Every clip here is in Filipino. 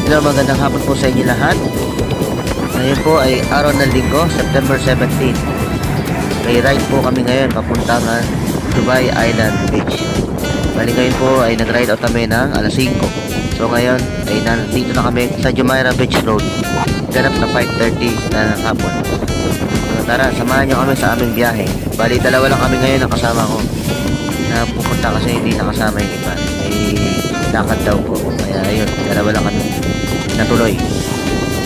Hello, magandang hapon po sa inyo lahat. Ngayon po ay araw ng linggo, September 17. May ride po kami ngayon papuntang Dubai Island Beach. Bali ngayon po ay nag-ride out kami ng alas 5. So ngayon ay nandito na kami sa Jumeirah Beach Road. Ganap na 5:30 na ng hapon. So tara, samahan nyo kami sa aming biyahe. Bali dalawa lang kami ngayon ang kasama ko na pupunta kasi hindi nakasama yung iba. May lakad daw po. Kaya ayun, dalawa lang kami natuloy.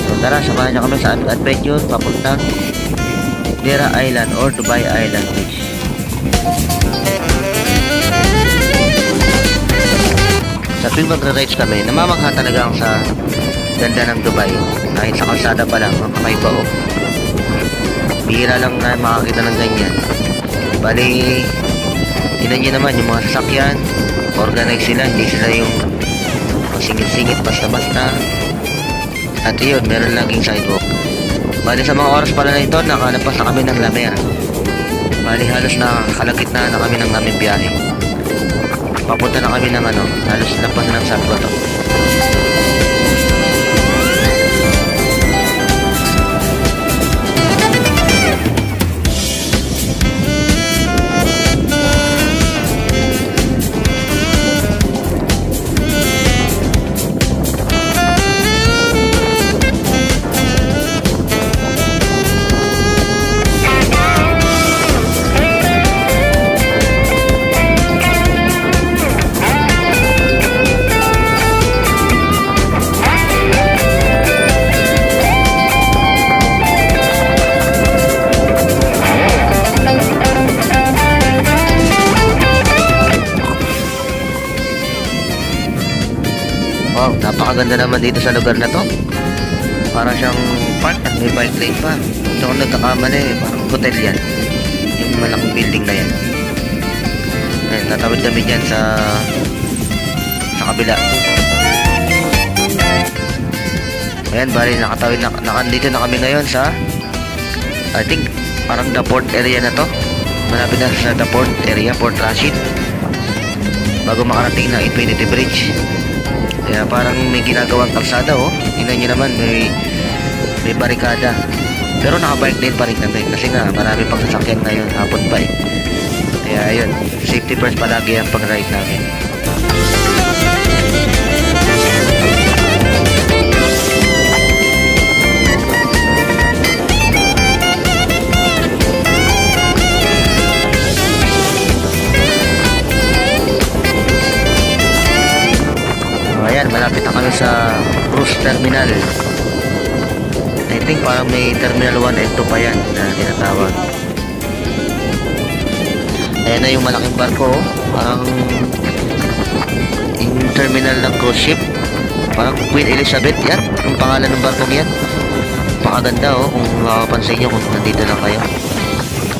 So tara, samahan nyo kami sa aming adventure papuntang Jumeirah Island or Dubai Island Beach. Sa tuwing magra-rides kami, namamangha talaga ako sa ganda ng Dubai. Kahit sa kalsada pa lang, kakaiba o. Bihira lang na makakita ng ganyan. Bali, tinan nyo naman yung mga sasakyan, organize sila, hindi sila yung singit-singit basta-basta. At yun, meron laging sidewalk. Bali sa mga oras pala na ito, nakalabas na kami ng La Mer. Bali halos nakakalagitnaan na kami ng aming biyahe. Papunta na kami ng halos lampas ng San Goto. Wow, napakaganda naman dito sa lugar na to. Parang siyang park at may bike lane pa. Ito kung nagkakamali, parang hotel yan. Yung malaking building na yan. Ayan, tatawid kami dyan sa kabila. Ayan, bali nakatawid na, nakandito na kami ngayon sa, I think, parang the port area na to. Malapit na sa the port area, Port Rashid. Bago makarating na Infinity Bridge. Kaya parang may ginagawang kalsada oh. Tingnan nyo naman, may barikada. Pero nakabike din pa rin kami kasi nga marami pang sasakyan ngayon, hapon pa eh. Kaya ayun, safety first palagi ang pag-ride namin. kami sa cruise terminal. I think parang may terminal 1 and 2 pa yan na tinatawag. Ayan na yung malaking barko, parang yung terminal ng cruise ship, parang Queen Elizabeth yan, yung pangalan ng barkong yan. Pakaganda oh, kung makapansin nyo kung nandito lang kayo.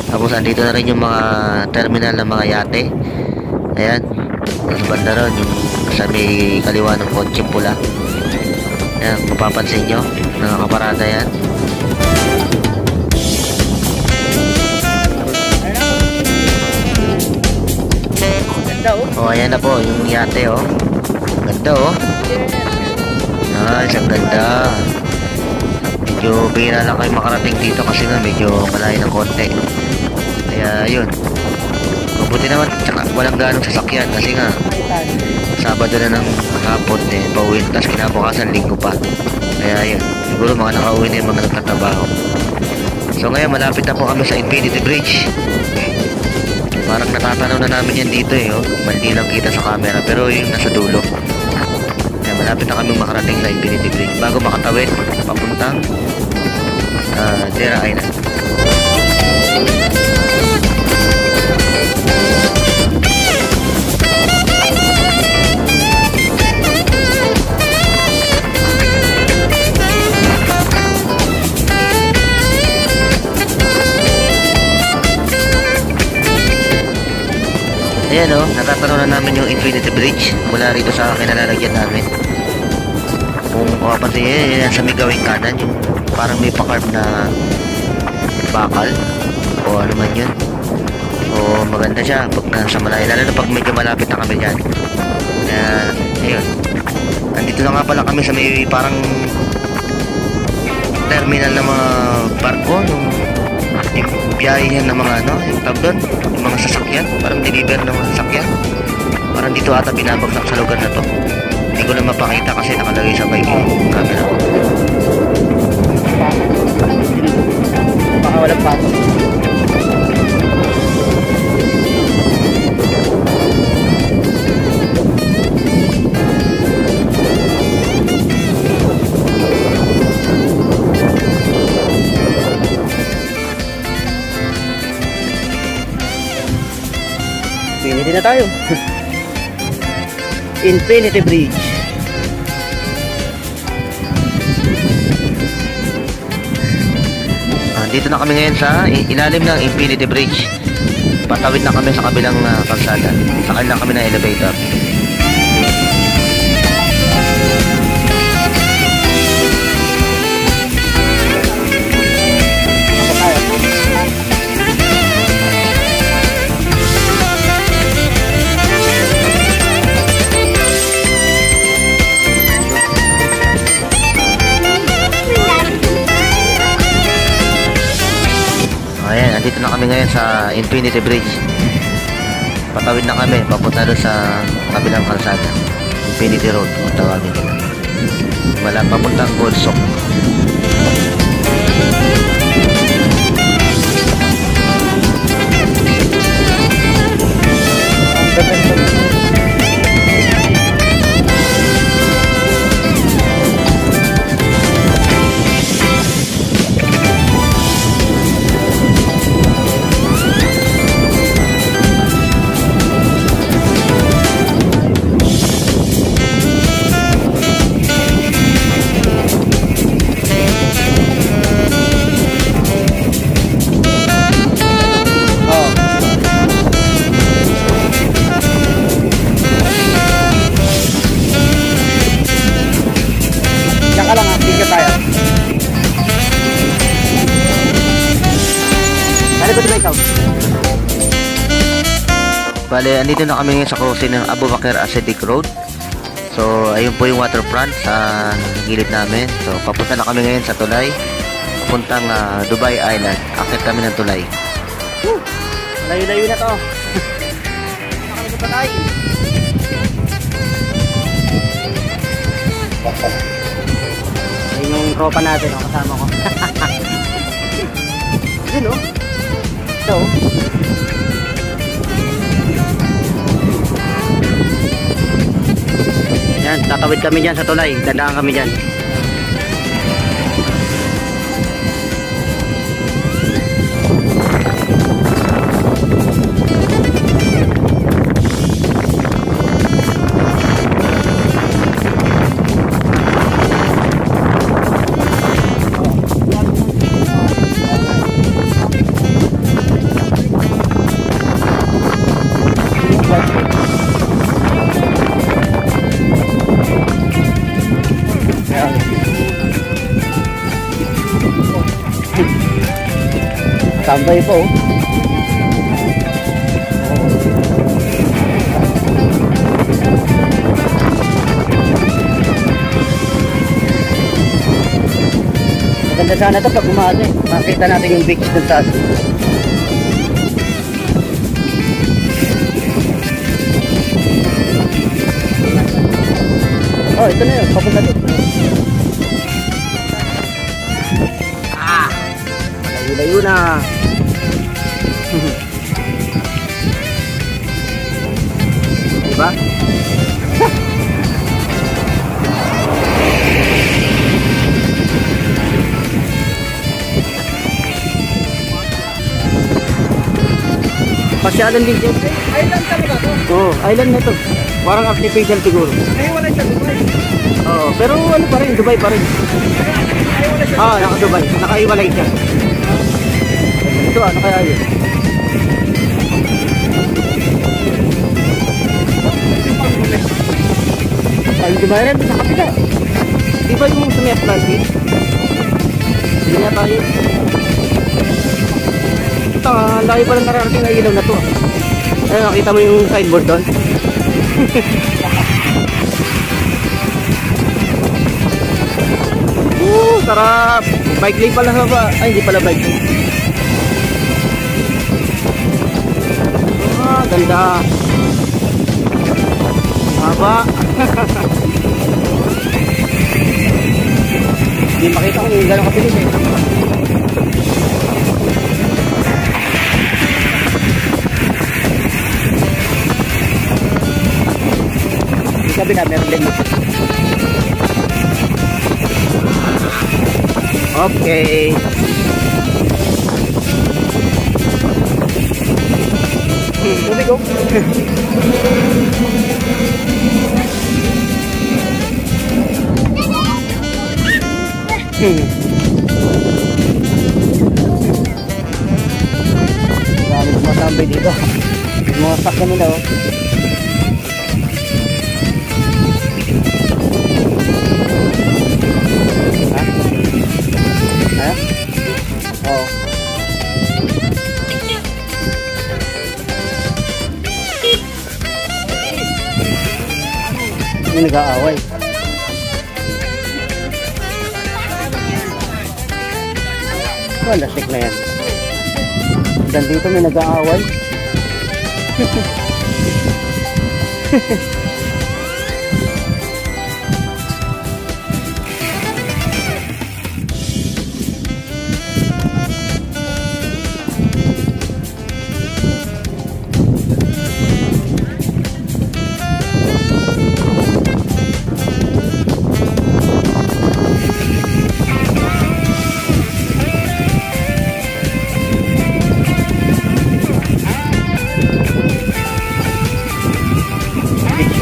Tapos andito na rin yung mga terminal ng mga yate. Ayan, sa banda ron, yung sa may kaliwa ng kotseng pula. Ayan, kung mapapansin nyo, nakakaparada yan. Oh, ayan na po, yung yate oh. Ganda oh. Nice, ang ganda. Medyo bihira lang kayo makarating dito kasi nga medyo malayo ng konti. Kaya yun. Mabuti naman, tsaka walang ganong sasakyan kasi nga Sabado na ng hapon eh, pauwi. Tapos kinabukasan, linggo pa. Kaya yun, siguro mga nakauwi na yung mga nagtatrabaho. So ngayon, malapit na po kami sa Infinity Bridge. Parang natatanaw na namin yan dito eh, oh. Mali lang kita sa camera, pero yung nasa dulo. Kaya malapit na kami makarating sa Infinity Bridge bago makatawid papuntang Dera Island. Ayan o, natatanong na namin yung Infinity Bridge mula rito sa kinalalagyan namin. Kung makapansin nyo, yan sa may gawing kanan, yung parang may pakarb na bakal o ano man yun. O maganda siya pag nasa malayo, lalo na pag medyo malapit na kami dyan. Ayun, andito na nga pala kami sa may parang terminal ng mga barko, yung biyahe ng mga ano, yung tawag doon, yung mga sasakyan, parang deliver ng mga sasakyan. Parang dito ata binabagsak sa lugar na to. Hindi ko na mapakita kasi nakalagay sa bike yung camera ko. Baka walang pasok. Infinity na tayo. Infinity Bridge. Dito na kami ngayon sa ilalim ng Infinity Bridge. Patawid na kami sa kabilang kalsada. Sakay lang kami ng elevator. Ayan, andito na kami ngayon sa Infinity Bridge. Patawid na kami, papunta doon sa kabilang kalsada. Infinity Road, kung tawagin nila. Wala, papuntang Golsok. Bale, andito na kami ngayon sa crossing ng Abu Bakr As-Siddiq Road. So, ayun po yung waterfront sa gilid namin. So, papunta na kami ngayon sa tulay. Papuntang Dubai Island. Akit kami ng tulay. Layo-layo na to. Nakakami sa tulay. Ayun yung tropa natin, kasama ko. Yun o. Ito o. Yan. Tatawid kami dyan sa tulay. Dandaan kami dyan. Tambay po. Maganda sana ito pag umaga eh. Makita natin yung beach dun taas. Oh, ito na yun. Papunta doon. Layo na. Diba? Pasyalan din dito. Island ka ba ito? Oo, island na ito. Parang artificial siguro. Ay, wala siya Dubai. Oo, pero ano pa rin, Dubai pa rin. Ay, wala siya. Naka-Dubai. Nakaiwalay siya. Ito ano kaya yun? Ay, di ba yan? Sa kapila. Di ba yung sumi Atlantic? Hindi nga tayo. Ito, ang laki pa lang nararating na ilaw na to. Ayun, nakita mo yung sideboard doon? Sarap! Bike lane pala ba? Ay, hindi pala bike lane. Ganda. Haba. Hindi makita kung gano'ng kapilis eh. Yung sabi na meron din. Okay. Tubig ko. Dami sumasambay dito. Mga sakyan nila oh. Ha? Oo. Hindi nag-aaway. Oh, lasik na yan. Dan dito may nag-aaway.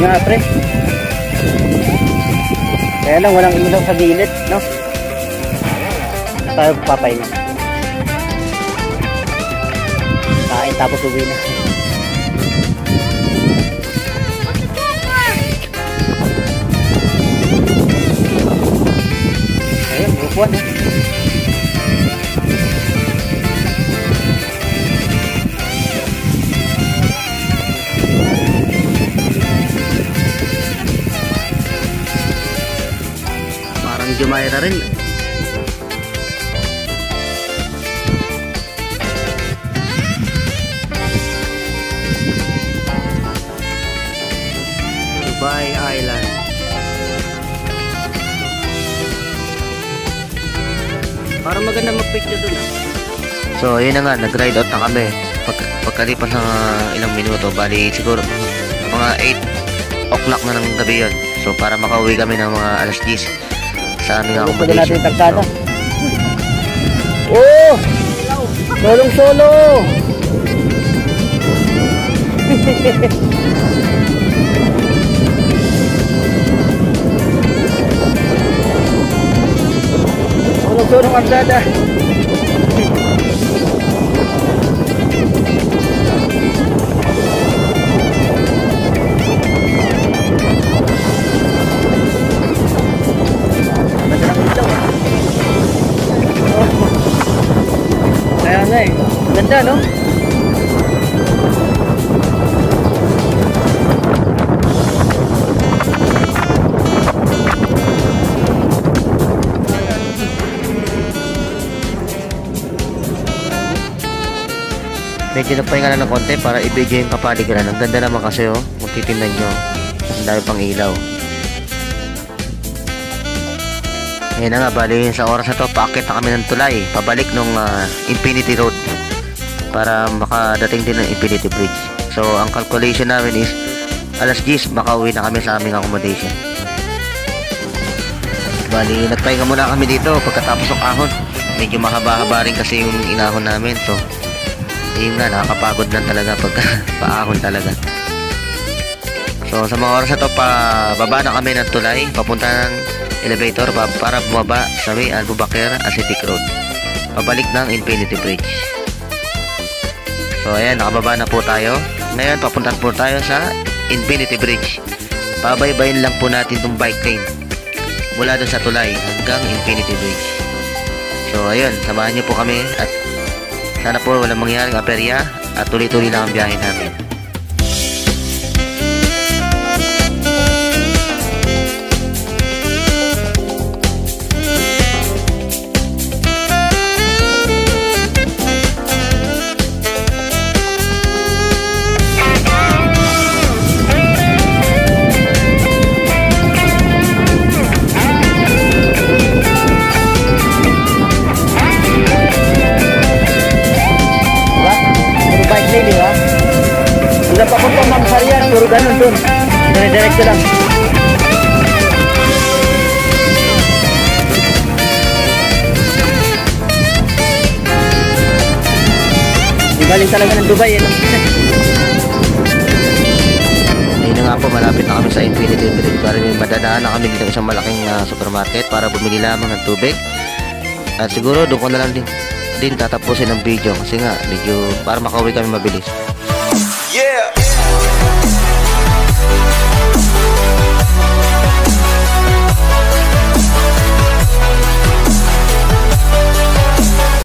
Nga pre. Kaya lang walang ilaw sa gilid, no? Tayo papay na. Kain tapos uwi na. Ayun, upuan eh. Jumaira rin. Dubai Island. Parang maganda mag-picture dun ah. So yun na nga, nag-ride out na kami. Pagkalipas ng ilang minuto, bali siguro mga 8 o'clock na ng gabi yun. So para makauwi kami ng mga alas 10 sa aming Pwede natin accommodation. yung tagsada. Oh! Solong solo! Solong solo karsada. Kaya nga eh. Ganda, no? Medyo nagpahinga lang ng konti para i-video yung kapaligiran. Ang ganda naman kasi oh, kung titignan nyo, ang dami pang ilaw. Ngayon na nga, bali sa oras na to, paakit na kami ng tulay, pabalik nung Infinity Road para makadating din ng Infinity Bridge. So, ang calculation namin is alas 10, makauwi na kami sa aming accommodation. Bali, nagpahinga muna kami dito pagkatapos ng ahon. Medyo mahaba-haba rin kasi yung inahon namin. So, yun nga, nakakapagod lang talaga pag paahon talaga. So sa mga oras na to, baba na kami ng tulay, papunta ng elevator para bumaba sa may Albuquerque Acidic Road, pabalik ng Infinity Bridge. So ayan, nakababa na po tayo. Ngayon papunta po tayo sa Infinity Bridge. Pabaybayin lang po natin itong bike lane mula dun sa tulay hanggang Infinity Bridge. So ayun, samahan niyo po kami at sana po walang mangyaring aperya at tuloy-tuloy lang ang biyahe namin. Hanggang papunta Ma'am Sarian, puro ganun dun. Dire-diretso lang. Di baling talaga ng Dubai, eh. Ayun na nga po, malapit na kami sa Infinity Bridge. Para may madadaan na kami dito isang malaking supermarket para bumili lamang ng tubig. At siguro doon ko na lang din tatapusin ng video kasi nga medyo para makauwi kami mabilis. Yeah.